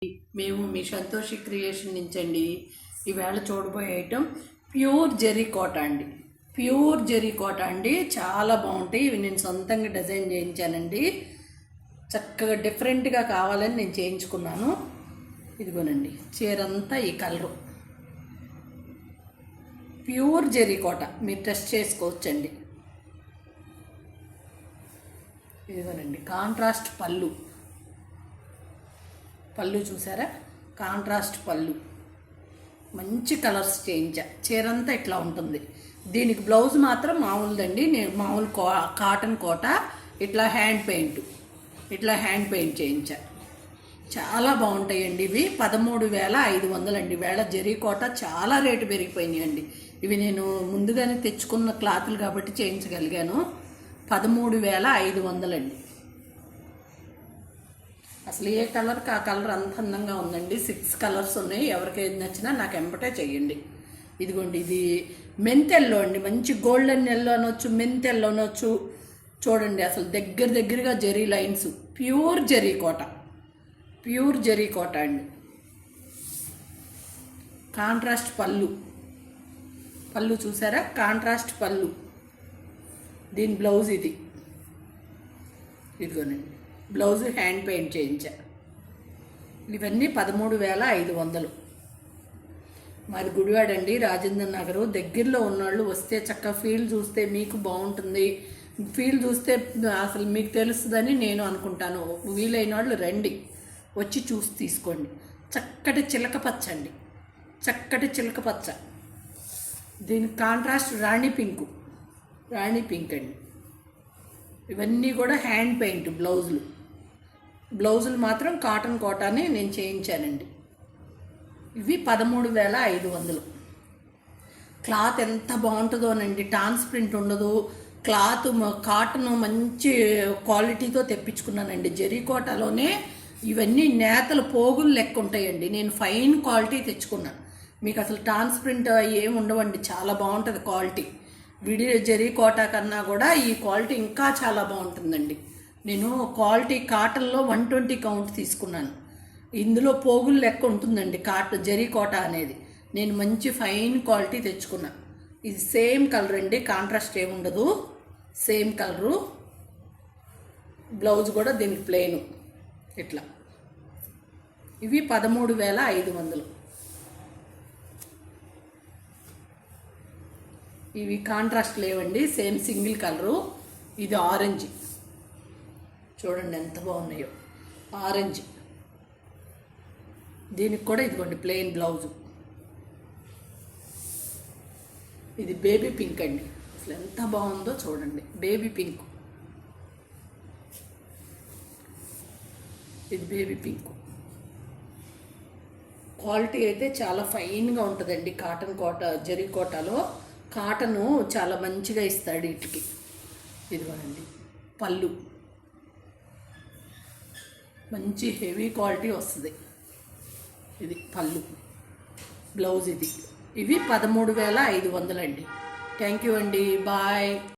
మేము మీ సంతోషి క్రియేషన్ నుంచండి. ఈవేళ చూడబోయే ఐటమ్ ప్యూర్ జెరీ కోట అండి. ప్యూర్ జెరీ కోట అండి, చాలా బాగుంటాయి. ఇవి నేను సొంతంగా డిజైన్ చేయించానండి. చక్కగా డిఫరెంట్గా కావాలని నేను చేయించుకున్నాను. ఇదిగోనండి చీరంతా ఈ కలరు ప్యూర్ జెరీ కోట, మీరు టెస్ట్ చేసుకోవచ్చండి. ఇదిగోనండి కాంట్రాస్ట్ పళ్ళు చూసారా, కాంట్రాస్ట్ పళ్ళు, మంచి కలర్స్ చేయించా. చీరంతా ఇట్లా ఉంటుంది. దీనికి బ్లౌజ్ మాత్రం మామూలుదండి, నేను మామూలు కాటన్ కోట, ఇట్లా హ్యాండ్ పెయింట్ చేయించా. చాలా బాగుంటాయండి ఇవి. 13,500 అండి. వేళ జరీ కోట చాలా రేటు పెరిగిపోయినాయి అండి. ఇవి నేను ముందుగానే తెచ్చుకున్న క్లాతులు కాబట్టి చేయించగలిగాను. 13,500 అండి. అసలు ఏ కలర్కి ఆ కలర్ అంత అందంగా ఉందండి. 6 కలర్స్ ఉన్నాయి. ఎవరికి ఏది నచ్చినా నాకు ఎంబటే చెయ్యండి. ఇదిగోండి, ఇది మెంతెల్లో అండి, మంచి గోల్డెన్ ఎల్లో అనొచ్చు, మెంతెల్లో అనొచ్చు. చూడండి అసలు దగ్గరగా జరీ లైన్స్, ప్యూర్ జరీ కోట అండి. కాంట్రాస్ట్ పళ్ళు చూసారా, కాంట్రాస్ట్ పళ్ళు. దీని బ్లౌజ్ ఇదిగోనండి, బ్లౌజ్ హ్యాండ్ పెయింట్ చేయించా. ఇవన్నీ 13,500. మరి గుడివాడండి, రాజేంద్ర నగరు దగ్గరలో ఉన్నవాళ్ళు వస్తే చక్కగా ఫీల్ చూస్తే మీకు బాగుంటుంది. ఫీల్ చూస్తే అసలు మీకు తెలుస్తుందని నేను అనుకుంటాను. వీలైన వాళ్ళు రండి, వచ్చి చూసి తీసుకోండి. చక్కటి చిలక పచ్చ. దీనికి కాంట్రాస్ట్ రాణి పింక్ అండి. ఇవన్నీ కూడా హ్యాండ్ పెయింట్ బ్లౌజులు మాత్రం కాటన్ కోటానే నేను చేయించానండి. ఇవి 13,500. క్లాత్ ఎంత బాగుంటుందోనండి, ట్రాన్స్పరెంట్ ఉండదు. క్లాత్ కాటన్ మంచి క్వాలిటీతో తెప్పించుకున్నానండి. జరీ కోటాలోనే ఇవన్నీ నేతలు పోగులు లెక్క ఉంటాయండి. నేను ఫైన్ క్వాలిటీ తెచ్చుకున్నాను. మీకు అసలు ట్రాన్స్పరెంట్ ఏమి ఉండవండి, చాలా బాగుంటుంది క్వాలిటీ. జరీ కోటా కన్నా కూడా ఈ క్వాలిటీ ఇంకా చాలా బాగుంటుందండి. నేను క్వాలిటీ కాటన్లో 120 కౌంట్ తీసుకున్నాను. ఇందులో పోగులు లెక్క ఉంటుందండి జరీ కోట అనేది. నేను మంచి ఫైన్ క్వాలిటీ తెచ్చుకున్నా. ఇది సేమ్ కలర్ అండి, కాంట్రాస్ట్ ఏముండదు, సేమ్ కలరు. బ్లౌజ్ కూడా దీనికి ప్లెయిన్ ఇట్లా. ఇవి 13,500. ఇవి కాంట్రాస్ట్ లేవండి, సేమ్ సింగిల్ కలరు. ఇది ఆరెంజ్, చూడండి ఎంత బాగున్నాయో, ఆరెంజ్. దీనికి కూడా ఇదిగోండి ప్లెయిన్ బ్లౌజు. ఇది బేబీ పింక్ అండి, అసలు ఎంత బాగుందో చూడండి, బేబీ పింక్. ఇది బేబీ పింక్. క్వాలిటీ అయితే చాలా ఫైన్గా ఉంటుందండి. కాటన్ కోట, జరీ కోటాలో కాటను చాలా మంచిగా ఇస్తాడు వీటికి. ఇదిగోనండి పళ్ళు, మంచి హెవీ క్వాలిటీ వస్తుంది. ఇది పళ్ళు, బ్లౌజ్ ఇవి 13,500 అండి. థ్యాంక్ యూ అండి, బాయ్.